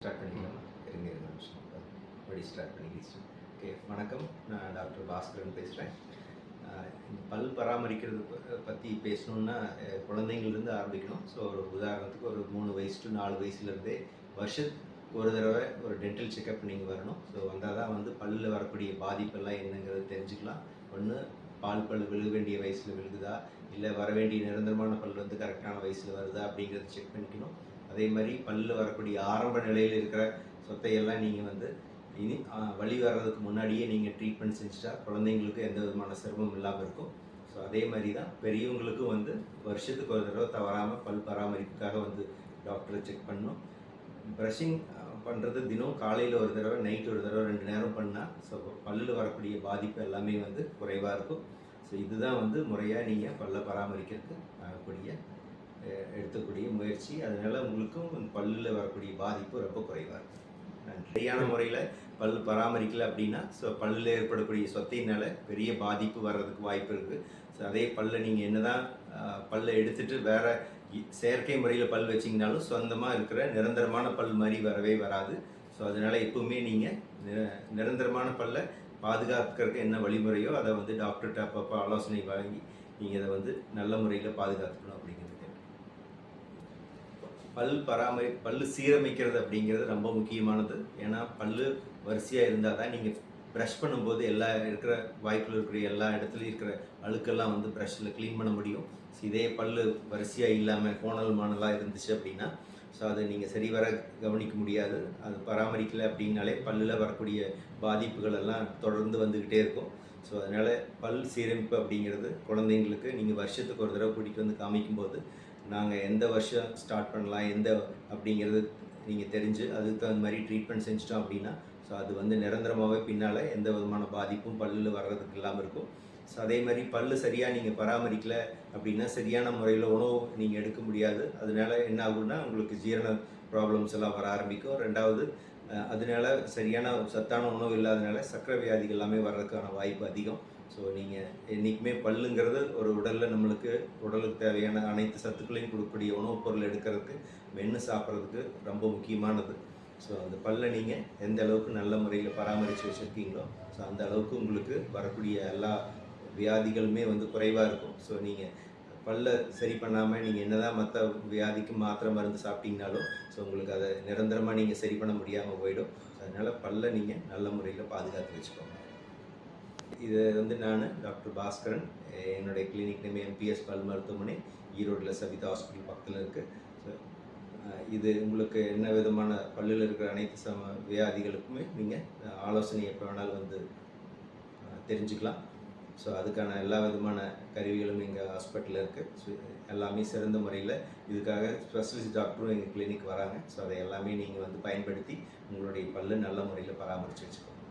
Start பண்ணிக்கலாமா? இருங்க இருங்க நிமிஷம். படி ஸ்டார்ட் பண்ணிக்கலாம். ஓகே, வணக்கம். நான் டாக்டர் பாஸ்கரன் பேசுகிறேன். பல் பராமரிக்கிறது பற்றி பேசணுன்னா குழந்தைங்கள்லேருந்து ஆரம்பிக்கணும். ஸோ ஒரு உதாரணத்துக்கு ஒரு 3 வயசு டு 4 வயசுலேருந்தே வருஷத்துக்கு ஒரு தடவை ஒரு டென்டல் செக்கப் நீங்கள் வரணும். ஸோ வந்தால் தான் வந்து பல்லில் வரக்கூடிய பாதிப்பெல்லாம் என்னங்கிறது தெரிஞ்சுக்கலாம். ஒன்று பல் விழுக வேண்டிய வயசில் விழுகுதா, இல்லை வர வேண்டிய நிரந்தரமான பல் வந்து கரெக்டான வயசில் வருதா அப்படிங்கிறத செக் பண்ணிக்கணும். அதே மாதிரி பல்லில் வரக்கூடிய ஆரம்ப நிலையில் இருக்கிற சொத்தையெல்லாம் நீங்கள் வந்து இனி வலி வர்றதுக்கு முன்னாடியே நீங்கள் ட்ரீட்மெண்ட் செஞ்சுட்டா குழந்தைங்களுக்கு எந்த விதமான சிரமம் இல்லாமல் இருக்கும். ஸோ அதே மாதிரி தான் பெரியவங்களுக்கும் வந்து வருஷத்துக்கு ஒரு தடவை தவறாமல் பல் பராமரிப்புக்காக வந்து டாக்டரை செக் பண்ணணும். ப்ரஷிங் பண்ணுறது தினம் காலையில் ஒரு தடவை, நைட் ஒரு தடவை 2 நேரம் பண்ணால் ஸோ பல்லில் வரக்கூடிய பாதிப்பு எல்லாமே வந்து குறைவாக இருக்கும். ஸோ இதுதான் வந்து முறையாக நீங்கள் பல்லை பராமரிக்கிறதுக்கு எடுக்கக்கூடிய முயற்சி. அதனால் உங்களுக்கும் பல்லில் வரக்கூடிய பாதிப்பு ரொம்ப குறைவாக இருக்கும். சரியான முறையில் பல் பராமரிக்கலை அப்படின்னா ஸோ பல்லில் ஏற்படக்கூடிய சொத்தையினால் பெரிய பாதிப்பு வர்றதுக்கு வாய்ப்பு இருக்குது. ஸோ அதே பல்லை நீங்கள் என்ன தான் பல்லை எடுத்துகிட்டு வேறு செயற்கை முறையில் பல் வச்சிங்கனாலும் சொந்தமாக இருக்கிற நிரந்தரமான பல் மாதிரி வரவே வராது. ஸோ அதனால் எப்பவுமே நீங்கள் நிரந்தரமான பல்லை பாதுகாக்கிறதுக்கு என்ன வழிமுறையோ அதை வந்து டாக்டர்கிட்ட அப்பப்போ ஆலோசனை வாங்கி நீங்கள் அதை வந்து நல்ல முறையில் பாதுகாத்துக்கணும் அப்படிங்கிறது. பல் சீரமைக்கிறது அப்படிங்கிறது ரொம்ப முக்கியமானது. ஏன்னா பல் வரிசையாக இருந்தால் தான் நீங்கள் ப்ரஷ் பண்ணும்போது இருக்கிற வாய்க்குள்ள இருக்கிற எல்லா இடத்துலையும் இருக்கிற அழுக்கெல்லாம் வந்து ப்ரஷ்ஷில் க்ளீன் பண்ண முடியும். ஸோ இதே பல் வரிசையாக இல்லாமல் கோணல் மாணலாக இருந்துச்சு அப்படின்னா ஸோ அதை நீங்கள் சரிவர கவனிக்க முடியாது. அது பராமரிக்கலை அப்படின்னாலே பல்லில் வரக்கூடிய பாதிப்புகள் எல்லாம் தொடர்ந்து வந்துக்கிட்டே இருக்கும். ஸோ அதனால் பல் சீரமைப்பு அப்படிங்கிறது குழந்தைங்களுக்கு நீங்கள் வருஷத்துக்கு ஒரு தடவை கூட்டிகிட்டு வந்து காமிக்கும்போது நாங்கள் எந்த வருஷம் ஸ்டார்ட் பண்ணலாம் அப்படிங்கிறது நீங்கள் தெரிஞ்சு அதுக்கு தகுந்த மாதிரி ட்ரீட்மெண்ட் செஞ்சிட்டோம் அப்படின்னா ஸோ அது வந்து நிரந்தரமாகவே பின்னால் எந்த விதமான பாதிப்பும் பல்லில் வர்றதுக்கு இல்லாமல் இருக்கும். ஸோ அதே மாதிரி பல் சரியாக நீங்கள் பராமரிக்கலை அப்படின்னா சரியான முறையில் உணவு நீங்கள் எடுக்க முடியாது. அதனால என்ன ஆகும்னா உங்களுக்கு ஜீரண ப்ராப்ளம்ஸ் எல்லாம் வர ஆரம்பிக்கும். ரெண்டாவது அதனால சரியான சத்தான உணவு இல்லாதனால சர்க்கரை வியாதிகள் எல்லாமே வர்றதுக்கான வாய்ப்பு அதிகம். ஸோ நீங்கள் என்றைக்குமே பல்லுங்கிறது ஒரு உடலுக்கு தேவையான அனைத்து சத்துக்களையும் கொடுக்கக்கூடிய உணவுப் பொருள் எடுக்கிறதுக்கு மென்று சாப்பிட்றதுக்கு ரொம்ப முக்கியமானது. ஸோ அந்த பல்லை நீங்கள் எந்த அளவுக்கு நல்ல முறையில் பராமரித்து வச்சுருக்கீங்களோ ஸோ அந்த அளவுக்கு உங்களுக்கு வரக்கூடிய எல்லா வியாதிகளுமே வந்து குறைவாக இருக்கும். ஸோ நீங்கள் பல்லை சரி பண்ணாமல் நீங்கள் என்ன தான் மற்ற வியாதிக்கு மாத்திரை மருந்து சாப்பிட்டீங்கனாலும் ஸோ உங்களுக்கு அதை நிரந்தரமாக நீங்கள் சரி பண்ண முடியாமல் போயிடும். அதனால் பல்லை நீங்கள் நல்ல முறையில் பாதுகாத்து வச்சுக்கோங்க. இது வந்து நான் டாக்டர் பாஸ்கரன். என்னுடைய கிளினிக் நேம் எம்பிஎஸ் பல் மருத்துவமனை, ஈரோட்டில் சவிதா ஹாஸ்பிட்டல் பக்கத்தில் இருக்குது. ஸோ இது உங்களுக்கு என்ன விதமான பல்லில் இருக்கிற அனைத்து வியாதிகளுக்குமே நீங்கள் ஆலோசனை எப்போ வேணாலும் வந்து தெரிஞ்சுக்கலாம். ஸோ அதுக்கான எல்லா விதமான கருவிகளும் எங்கள் ஹாஸ்பிட்டலில் இருக்குது. ஸோ எல்லாமே சிறந்த முறையில் இதுக்காக ஸ்பெஷலிஸ்ட் டாக்டரும் எங்கள் கிளினிக் வராங்க. ஸோ அதை எல்லாமே நீங்கள் வந்து பயன்படுத்தி உங்களுடைய பல்லு நல்ல முறையில் பராமரித்து வச்சுக்கோங்க.